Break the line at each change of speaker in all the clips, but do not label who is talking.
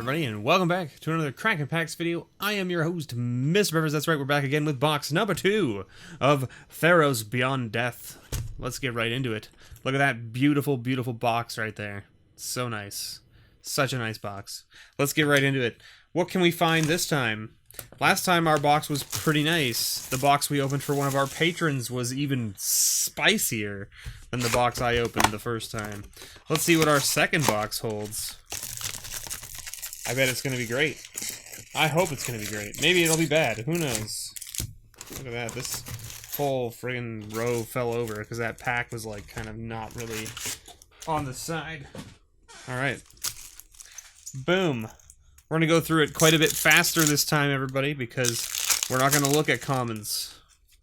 everybody, and welcome back to another Crackin' Packs video. I am your host, MrBevers. That's right, we're back again with box number 2 of Theros Beyond Death. Let's get right into it. Look at that beautiful, beautiful box right there. So nice. Such a nice box. Let's get right into it. What can we find this time? Last time our box was pretty nice. The box we opened for one of our patrons was even spicier than the box I opened the first time. Let's see what our second box holds. I bet it's going to be great. I hope it's going to be great. Maybe it'll be bad. Who knows? Look at that. This whole friggin' row fell over because that pack was like kind of not really on the side. Alright. Boom. We're going to go through it quite a bit faster this time, everybody, because we're not going to look at commons.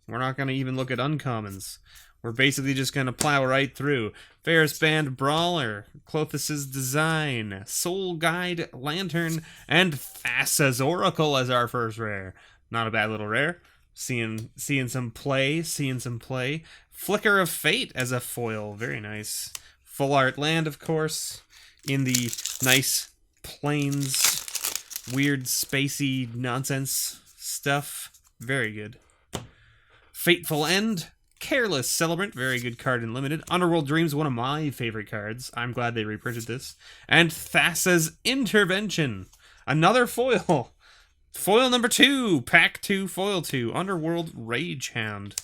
We're not going to even look at uncommons. We're basically just going to plow right through. Theros Beyond Brawler, Clothis' Design, Soul Guide Lantern, and Thassa's Oracle as our first rare. Not a bad little rare. Seeing some play, Flicker of Fate as a foil, very nice. Full Art Land, of course, in the nice plains, weird spacey nonsense stuff. Very good. Fateful End. Careless Celebrant, very good card in Limited. Underworld Dreams, one of my favorite cards. I'm glad they reprinted this. And Thassa's Intervention, another foil. Foil number 2, pack 2, foil 2, Underworld Rage Hound.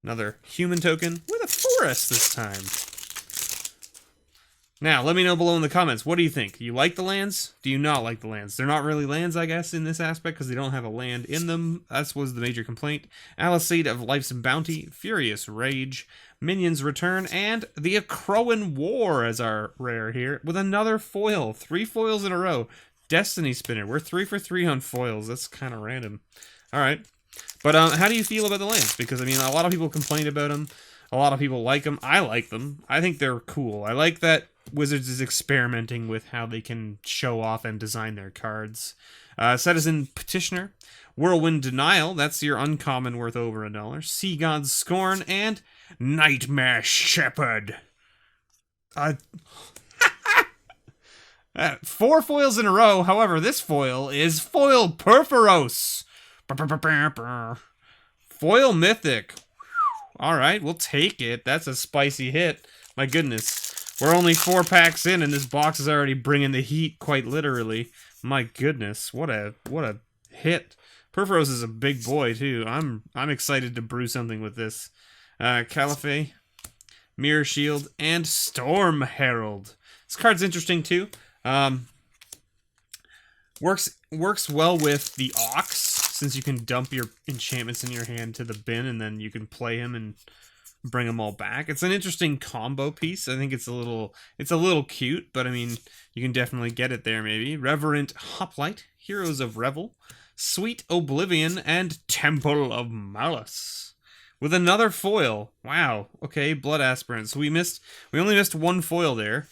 Another human token with a forest this time. Now, let me know below in the comments, what do you think? Do you like the lands? Do you not like the lands? They're not really lands, I guess, in this aspect, because they don't have a land in them. That was the major complaint. Alisade of Life's Bounty, Furious Rage, Minions Return, and the Akroan War as our rare here, with another foil. 3 foils in a row. Destiny Spinner. We're 3 for 3 on foils. That's kind of random. Alright. But how do you feel about the lands? Because, I mean, a lot of people complain about them. A lot of people like them. I like them. I think they're cool. I like that Wizards is experimenting with how they can show off and design their cards. Citizen Petitioner, Whirlwind Denial, that's your uncommon worth over $1. Sea God's Scorn, and Nightmare Shepherd. 4 foils in a row, however, this foil is Foil Perforos. Foil Mythic. Alright, we'll take it. That's a spicy hit. My goodness. We're only 4 packs in, and this box is already bringing the heat, quite literally. My goodness, what a hit! Perforos is a big boy too. I'm excited to brew something with this. Caliphate, Mirror Shield, and Storm Herald. This card's interesting too. Works well with the Ox, since you can dump your enchantments in your hand to the bin, and then you can play him and bring them all back. It's an interesting combo piece. I think it's a little cute, but I mean, you can definitely get it there maybe. Reverent Hoplite, Heroes of Revel, Sweet Oblivion, and Temple of Malice. With another foil. Wow. Okay, Blood Aspirant. So we only missed 1 foil there.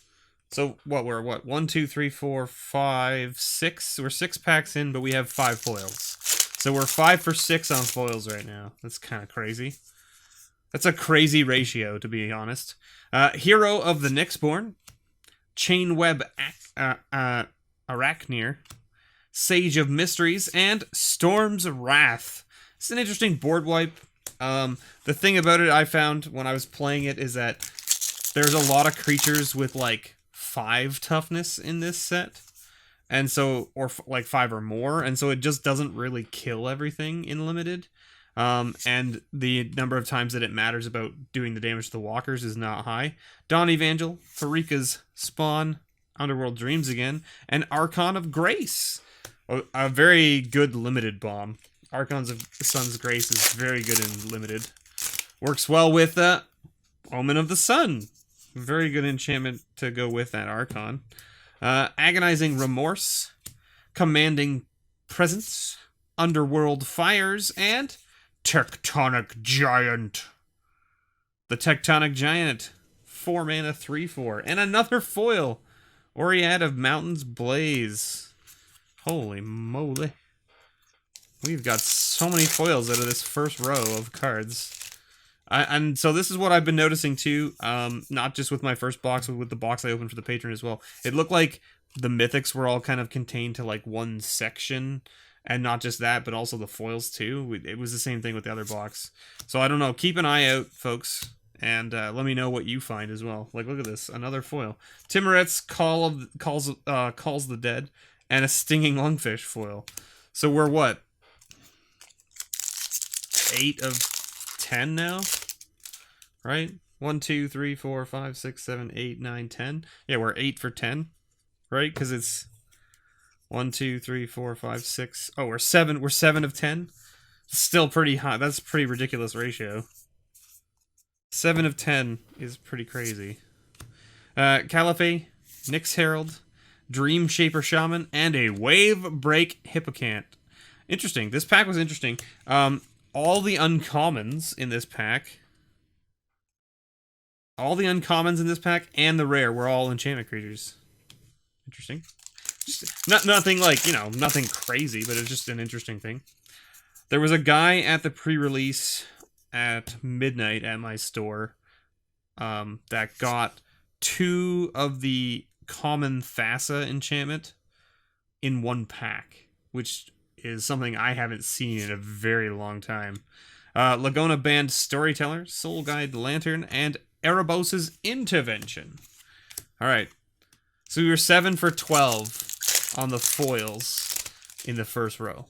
So we're 1, 2, 3, 4, 5, 6. We're 6 packs in, but we have 5 foils. So we're 5 for 6 on foils right now. That's kind of crazy. That's a crazy ratio, to be honest. Hero of the Nyxborn, Chainweb Arachneer, Sage of Mysteries, and Storm's Wrath. It's an interesting board wipe. The thing about it I found when I was playing it is that there's a lot of creatures with like 5 toughness in this set. And so, or like 5 or more, and so it just doesn't really kill everything in Limited. And the number of times that it matters about doing the damage to the walkers is not high. Dawn Evangel, Farika's Spawn, Underworld Dreams again, and Archon of Grace. A very good Limited bomb. Archons of Sun's Grace is very good in Limited. Works well with Omen of the Sun. Very good enchantment to go with that Archon. Agonizing Remorse, Commanding Presence, Underworld Fires, and Tectonic Giant. The Tectonic Giant. 4 mana, 3/4. And another foil. Oread of Mountains Blaze. Holy moly. We've got so many foils out of this first row of cards. And so this is what I've been noticing too, not just with my first box, but with the box I opened for the patron as well. It looked like the mythics were all kind of contained to like one section, and not just that, but also the foils too. It was the same thing with the other box. So I don't know. Keep an eye out, folks, and let me know what you find as well. Like, look at this, another foil. Timuret's calls the dead, and a stinging lungfish foil. So we're what? 8 of 10 now, right? 1, 2, 3, 4, 5, 6, 7, 8, 9, 10. Yeah, we're 8 for 10, right? Because it's 1, 2, 3, 4, 5, 6. Oh, we're 7. We're 7 of 10. Still pretty high. That's a pretty ridiculous ratio. 7 of 10 is pretty crazy. Caliphate, Nyx Herald, Dream Shaper Shaman, and a Wave Break Hippocant. Interesting. This pack was interesting. All the uncommons in this pack. All the uncommons in this pack and the rare were all enchantment creatures. Interesting. Just nothing like, you know, nothing crazy, but it's just an interesting thing. There was a guy at the pre-release at midnight at my store that got 2 of the common Thassa enchantment in one pack, which is something I haven't seen in a very long time. Laguna Band Storyteller, Soul Guide Lantern, and Erebos' Intervention. Alright. So we were 7 for 12 on the foils in the first row.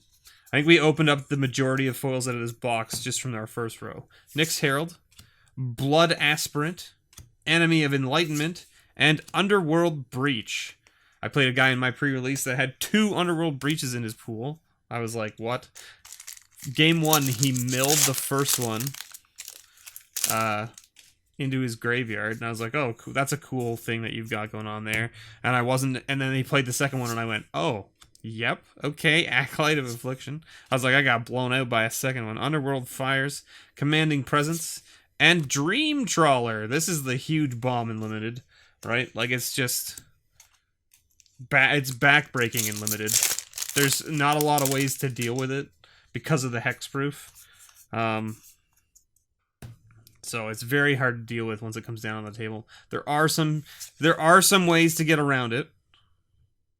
I think we opened up the majority of foils out of this box just from our first row. Nyx Herald, Blood Aspirant, Enemy of Enlightenment, and Underworld Breach. I played a guy in my pre-release that had 2 Underworld Breaches in his pool. I was like, what? Game 1, he milled the first one into his graveyard, and I was like, oh, cool. That's a cool thing that you've got going on there. And I wasn't, and then he played the second one, and I went, oh, yep, okay, Acolyte of Affliction. I was like, I got blown out by a second one. Underworld Fires, Commanding Presence, and Dream Trawler. This is the huge bomb in Limited, right? Like, it's just, it's backbreaking in Limited. There's not a lot of ways to deal with it because of the hexproof. So it's very hard to deal with once it comes down on the table. There are some ways to get around it.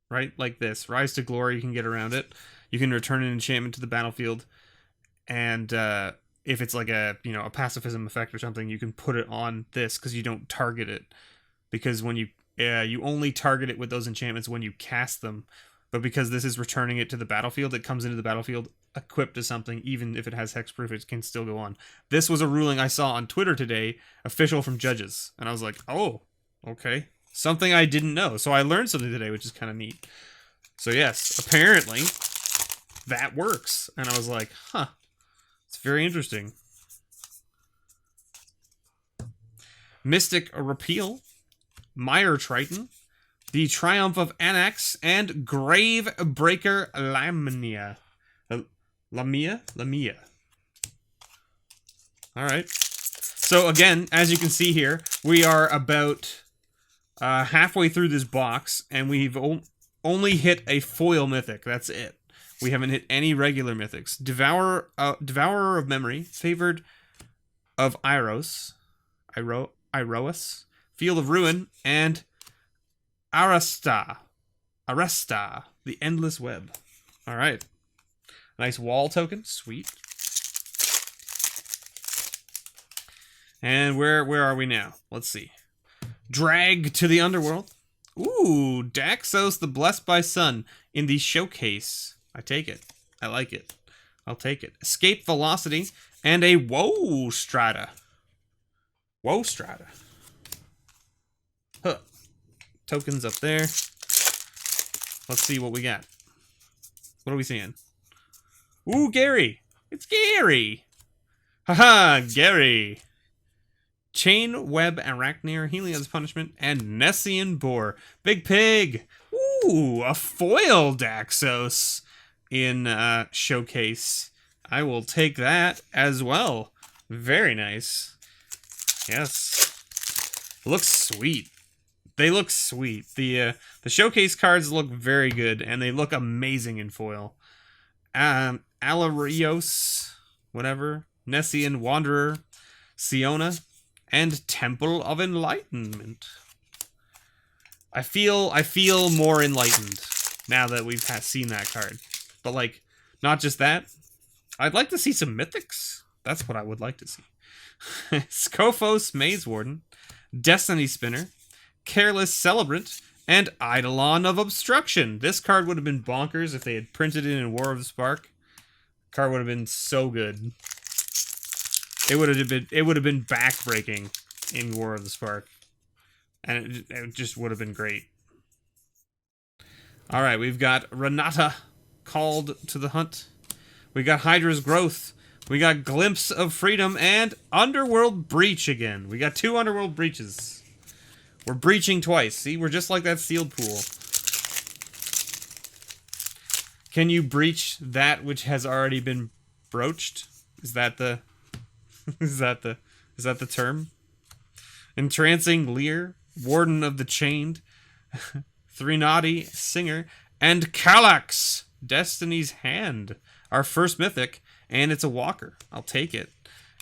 Right? Like this. Rise to Glory, you can get around it. You can return an enchantment to the battlefield. And if it's like a, you know, a pacifism effect or something, you can put it on this because you don't target it. Because when you only target it with those enchantments when you cast them. But because this is returning it to the battlefield, it comes into the battlefield equipped to something, even if it has hexproof, it can still go on. This was a ruling I saw on Twitter today, official from judges. And I was like, oh, okay. Something I didn't know. So I learned something today, which is kind of neat. So yes, apparently that works. And I was like, huh, it's very interesting. Mystic Repeal, Mire Triton, the Triumph of Anax, and Grave Breaker Lamia. Lamia. Alright. So again, as you can see here, we are about halfway through this box, and we've only hit a foil mythic. That's it. We haven't hit any regular mythics. Devourer of Memory, Favored of Iroas, Field of Ruin, and Aresta, the Endless Web. All right. Nice wall token. Sweet. And where are we now? Let's see. Drag to the Underworld. Ooh, Daxos the Blessed by Sun in the showcase. I take it. I like it. I'll take it. Escape Velocity and a Woe Strata. Woe Strata. Huh. Tokens up there. Let's see what we got. What are we seeing? Ooh, Gary. It's Gary. Haha, Gary. Chain Web Arachneer, Helios Punishment, and Nessian Boar. Big Pig. Ooh, a foil Daxos in showcase. I will take that as well. Very nice. Yes. Looks sweet. They look sweet. The showcase cards look very good, and they look amazing in foil. Alarios, whatever, Nessian Wanderer, Siona, and Temple of Enlightenment. I feel more enlightened now that we've seen that card. But, like, not just that. I'd like to see some mythics. That's what I would like to see. Skophos Maze Warden, Destiny Spinner, Careless Celebrant, and Eidolon of Obstruction. This card would have been bonkers if they had printed it in War of the Spark. Card would have been so good. It would have been backbreaking in War of the Spark. And it just would have been great. Alright, we've got Renata Called to the Hunt. We got Hydra's Growth. We got Glimpse of Freedom and Underworld Breach again. We got 2 Underworld Breaches. We're breaching twice. See, we're just like that sealed pool. Can you breach that which has already been broached? Is that the is that the term? Entrancing Leer, Warden of the Chained, Threnody Singer, and Kallax, Destiny's Hand. Our first mythic, and it's a walker. I'll take it.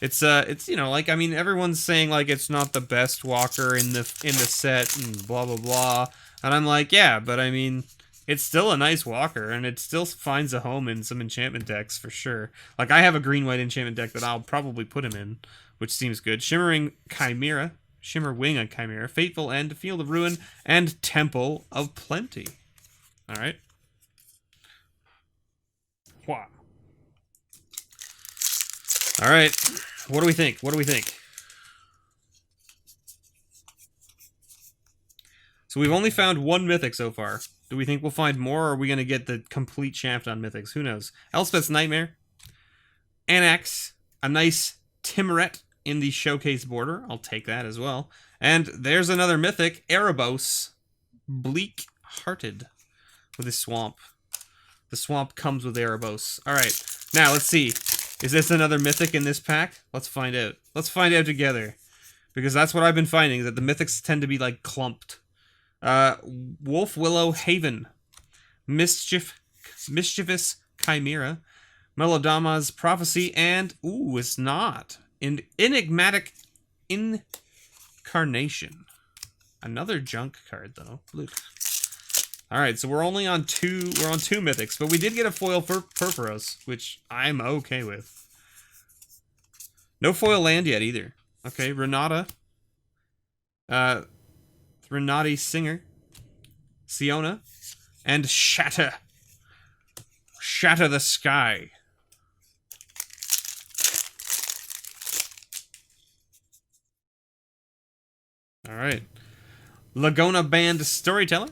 It's you know, like, I mean, everyone's saying like it's not the best walker in the set and blah blah blah. And I'm like, yeah, but I mean, it's still a nice walker, and it still finds a home in some enchantment decks for sure. Like, I have a green-white enchantment deck that I'll probably put him in, which seems good. Shimmering Chimera, Shimmer Wing on Chimera, Fateful End, Field of Ruin, and Temple of Plenty. All right. Wow. All right. What do we think? What do we think? So we've only found 1 mythic so far. Do we think we'll find more, or are we going to get the complete shaft on mythics? Who knows? Elspeth's Nightmare. Anax. A nice Timuret in the showcase border. I'll take that as well. And there's another mythic. Erebos. Bleak Hearted. With his swamp. The swamp comes with Erebos. Alright. Now, let's see. Is this another mythic in this pack? Let's find out. Let's find out together. Because that's what I've been finding, that the mythics tend to be, like, clumped. Wolf Willow Haven, Mischievous Chimera, Melodama's Prophecy, and, ooh, it's not, Enigmatic Incarnation. Another junk card, though. Look. Alright, so we're only on 2, we're on 2 mythics, but we did get a foil for Purphoros, which I'm okay with. No foil land yet, either. Okay, Renata. Threnody Singer, Siona, and Shatter. Shatter the Sky. Alright. Lagona Band Storyteller,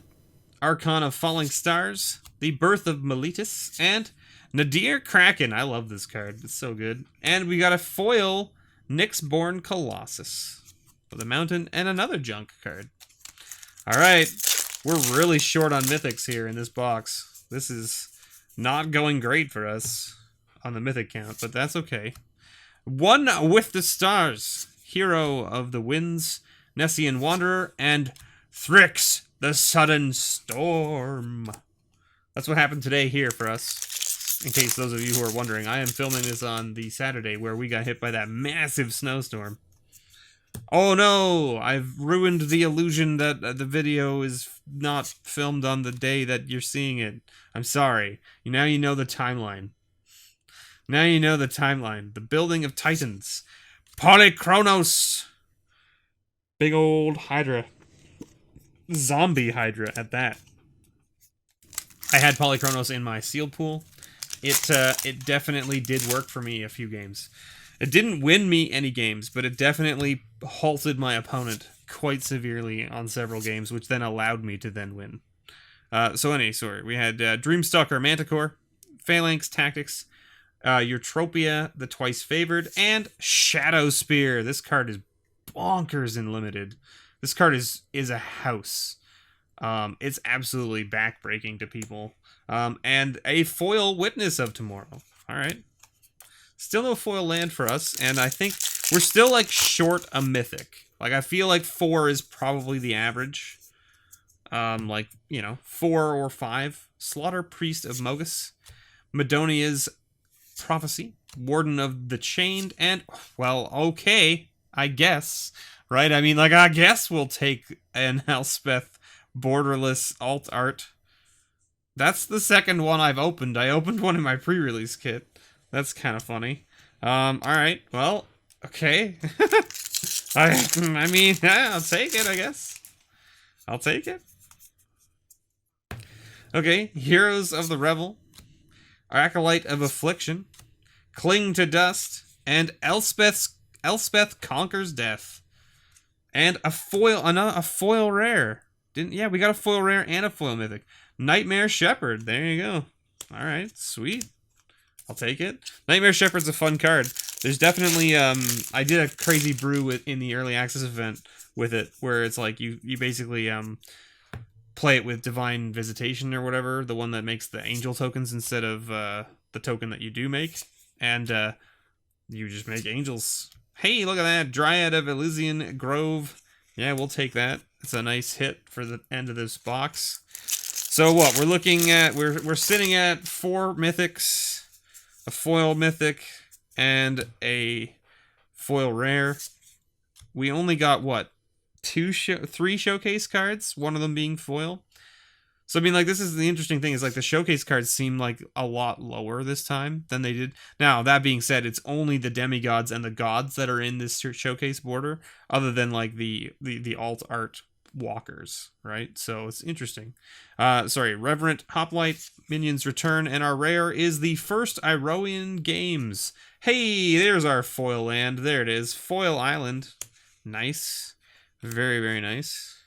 Archon of Falling Stars, The Birth of Meletus, and Nadir Kraken. I love this card. It's so good. And we got a foil Nyxborn Colossus for the mountain and another junk card. Alright, we're really short on mythics here in this box. This is not going great for us on the mythic count, but that's okay. One with the Stars, Hero of the Winds, Nessian Wanderer, and Thrix, the Sudden Storm. That's what happened today here for us. In case those of you who are wondering, I am filming this on the Saturday where we got hit by that massive snowstorm. Oh no, I've ruined the illusion that the video is not filmed on the day that you're seeing it. I'm sorry. Now you know the timeline. Now you know the timeline. The Building of Titans. Polychronos. Big old Hydra. Zombie Hydra at that. I had Polychronos in my sealed pool. It definitely did work for me a few games. It didn't win me any games, but it definitely halted my opponent quite severely on several games, which then allowed me to then win. Sorry, we had Dreamstalker Manticore, Phalanx Tactics, Eutropia, the Twice Favored, and Shadow Spear. This card is bonkers in limited. This card is a house. It's absolutely backbreaking to people. And a foil Witness of Tomorrow. Alright. Still no foil land for us, and I think we're still, like, short a mythic. Like, I feel like 4 is probably the average. Like, you know, 4 or 5. Slaughter Priest of Mogus, Madonia's Prophecy, Warden of the Chained, and, well, okay, I guess, right? I mean, like, I guess we'll take an Elspeth borderless alt art. That's the second one I've opened. I opened one in my pre-release kit. That's kind of funny. Alright, well, okay. I mean, yeah, I'll take it, I guess. I'll take it. Okay, Heroes of the Revel, Acolyte of Affliction, Cling to Dust, and Elspeth Conquers Death. And a foil rare. Yeah, we got a foil rare and a foil mythic. Nightmare Shepherd. There you go. All right, sweet. I'll take it. Nightmare Shepherd's a fun card. There's definitely I did a crazy brew in the early access event with it, where it's like you basically play it with Divine Visitation or whatever, the one that makes the angel tokens instead of the token that you do make, and you just make angels. Hey, look at that, Dryad of Elysian Grove. Yeah, we'll take that. It's a nice hit for the end of this box. So what we're looking at, we're sitting at 4 mythics, a foil mythic, and a foil rare. We only got what, 3 showcase cards, one of them being foil. So I mean, like, this is the interesting thing, is like the showcase cards seem like a lot lower this time than they did. Now, that being said, it's only the demigods and the gods that are in this showcase border, other than like the alt art walkers, right? So it's interesting. Sorry, Reverent Hoplite, minions return, and our rare is the first Iroian Games. Hey, there's our foil land. There it is, Foil Island. Nice, very, very nice.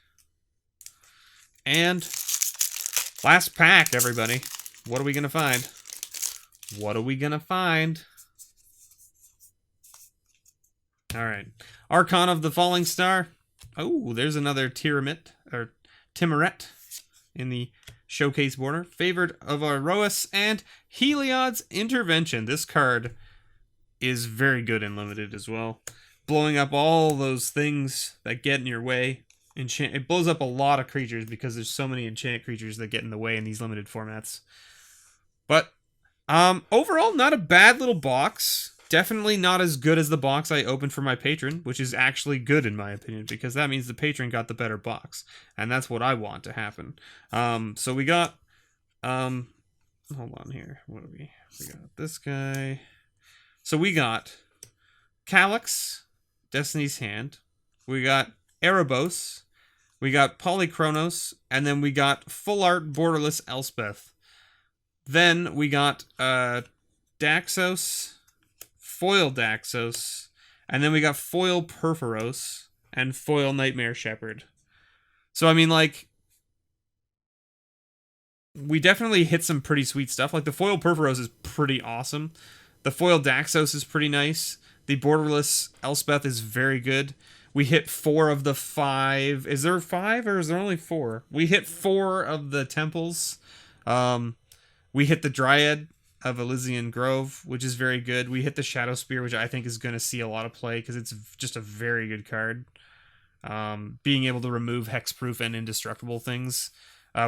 And last pack, everybody. What are we gonna find? What are we gonna find? All right, Archon of the Falling Star. Oh, there's another Tiramet or Timoret in the showcase border. Favored of Aroas and Heliod's Intervention. This card is very good in limited as well. Blowing up all those things that get in your way. It blows up a lot of creatures because there's so many enchant creatures that get in the way in these limited formats. But overall, not a bad little box. Definitely not as good as the box I opened for my patron, which is actually good in my opinion, because that means the patron got the better box, and that's what I want to happen. So we got hold on here. What do we got? This guy. So we got Calyx, Destiny's Hand. We got Erebos. We got Polychronos, and then we got full art borderless Elspeth. Then we got Daxos, foil Daxos, and then we got foil Perforos and foil Nightmare Shepherd. So I mean, like, we definitely hit some pretty sweet stuff. Like, the foil Perforos is pretty awesome. The foil Daxos is pretty nice. The borderless Elspeth is very good. We hit 4 of the 5. Is there 5 or is there only 4? We hit 4 of the temples. We hit the Dryad of Elysian Grove, which is very good. We hit the Shadow Spear, which I think is going to see a lot of play because it's just a very good card. Being able to remove hexproof and indestructible things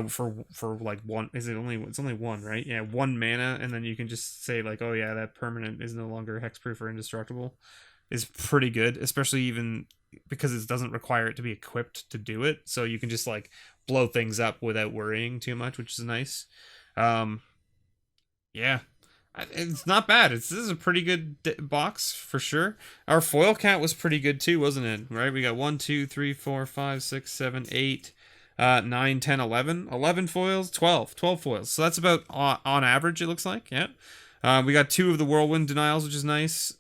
for like one, it's only 1, right? Yeah, 1 mana, and then you can just say like, oh yeah, that permanent is no longer hexproof or indestructible. Is pretty good, especially even because it doesn't require it to be equipped to do it, so you can just like blow things up without worrying too much, which is nice. Yeah, it's not bad. This is a pretty good box for sure. Our foil count was pretty good too, wasn't it? Right, we got 1 2 3 4 5 6 7 8 9 10 11 foils, 12 foils, so that's about on average, it looks like. Yeah. We got 2 of the Whirlwind Denials, which is nice.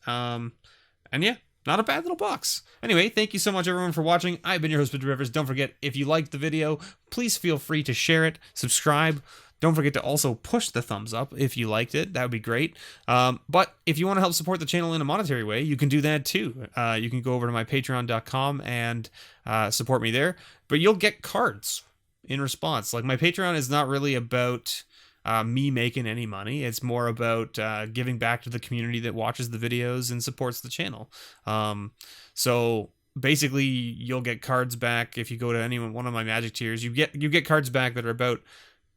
And yeah, not a bad little box. Anyway, thank you so much everyone for watching. I've been your host, MrBevers. Don't forget, if you liked the video, please feel free to share it, subscribe. Don't forget to also push the thumbs up if you liked it. That would be great. But if you want to help support the channel in a monetary way, you can do that too. You can go over to my patreon.com and support me there. But you'll get cards in response. Like, my Patreon is not really about me making any money. It's more about giving back to the community that watches the videos and supports the channel. So basically, you'll get cards back if you go to one of my Magic tiers. You get cards back that are about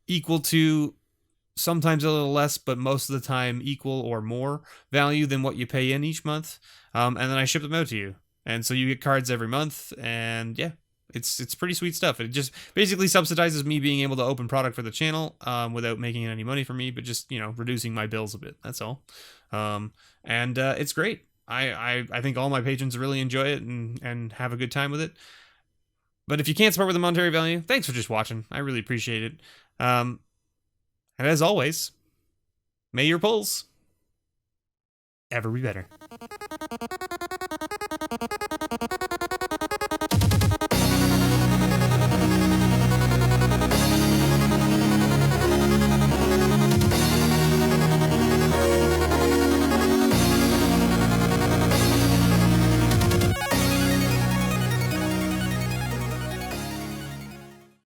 equal to, sometimes a little less, but most of the time equal or more value than what you pay in each month. And then I ship them out to you. And so you get cards every month, and yeah, It's pretty sweet stuff. It just basically subsidizes me being able to open product for the channel without making any money for me, but just, you know, reducing my bills a bit. That's all. And it's great. I think all my patrons really enjoy it and have a good time with it. But if you can't support with a monetary value, thanks for just watching. I really appreciate it. And as always, may your pulls ever be better.